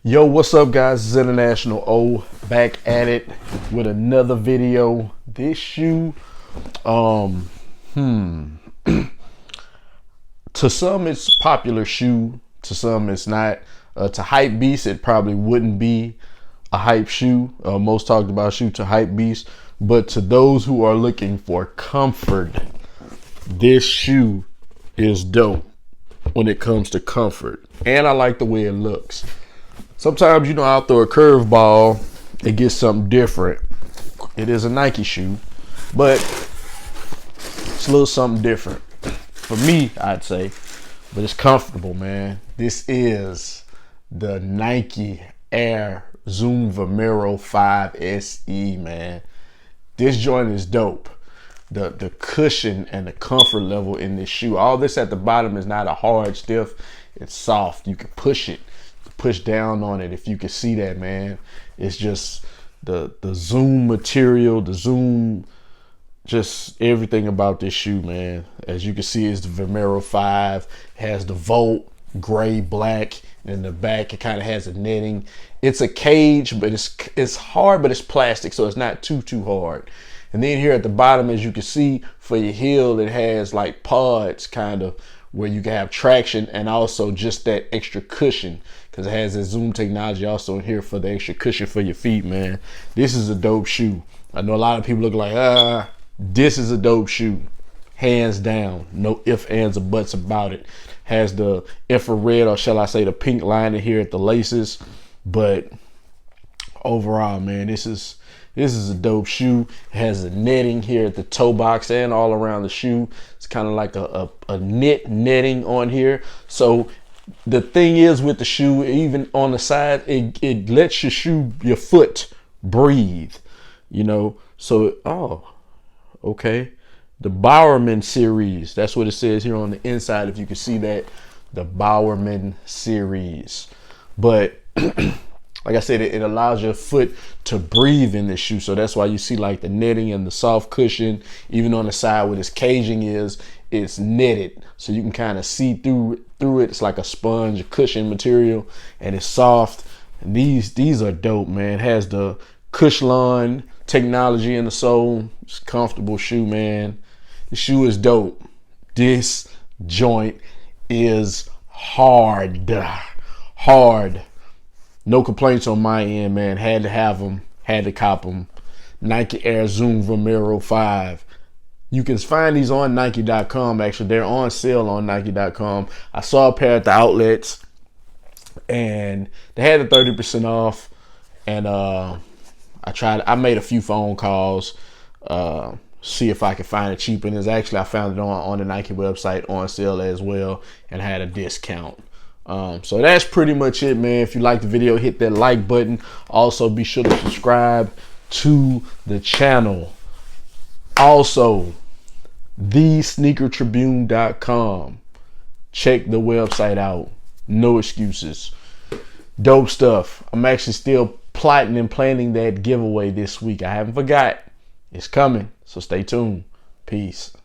Yo, what's up, guys? It's International O back at it with another video. This shoe, to some it's a popular shoe, to some it's not. To hype beast, it probably wouldn't be a hype shoe, most talked about shoe to hype beast. But to those who are looking for comfort, this shoe is dope when it comes to comfort, and I like the way it looks. Sometimes, I'll throw a curveball and get something different. It is a Nike shoe, but it's a little something different for me, I'd say. But it's comfortable, man. This is the Nike Zoom Vomero 5 SE, man. This joint is dope. The cushion and the comfort level in this shoe. All this at the bottom is not a hard, stiff. It's soft. You can push it. Push down on it, if you can see that, man. It's just the zoom material, the zoom, just everything about this shoe, man. As you can see, it's the Vomero 5. It has the Volt gray, black, and in the back it kind of has a netting. It's a cage, but it's hard, but it's plastic, so it's not too hard. And then here at the bottom, as you can see, for your heel, it has like pods, kind of, where you can have traction and also just that extra cushion, because it has that zoom technology also in here for the extra cushion for your feet, man. This is a dope shoe. I know a lot of people look like, this is a dope shoe. Hands down. No ifs, ands, or buts about it. Has the infrared, or shall I say the pink lining here at the laces. But overall, man, this is a dope shoe. It has a netting here at the toe box and all around the shoe. It's kind of like a netting on here. So the thing is with the shoe, even on the side, it lets your foot breathe, So, okay. The Bowerman series, that's what it says here on the inside, if you can see that, the Bowerman series. But like I said, it allows your foot to breathe in this shoe. So that's why you see like the netting and the soft cushion. Even on the side where this caging is, it's netted. So you can kind of see through it. It's like a sponge cushion material, and it's soft. And these are dope, man. It has the Cushlon technology in the sole. It's a comfortable shoe, man. The shoe is dope. This joint is hard. No complaints on my end, man. Had to have them. Had to cop them. Nike Zoom Vomero 5. You can find these on Nike.com. Actually, they're on sale on Nike.com. I saw a pair at the outlets, and they had a 30% off. And I made a few phone calls, see if I could find it cheap. And I found it on the Nike website on sale as well, and had a discount. So that's pretty much it, man. If you like the video, hit that like button. Also, be sure to subscribe to the channel. Also, thesneakertribune.com. Check the website out. No excuses. Dope stuff. I'm actually still plotting and planning that giveaway this week. I haven't forgot. It's coming. So stay tuned. Peace.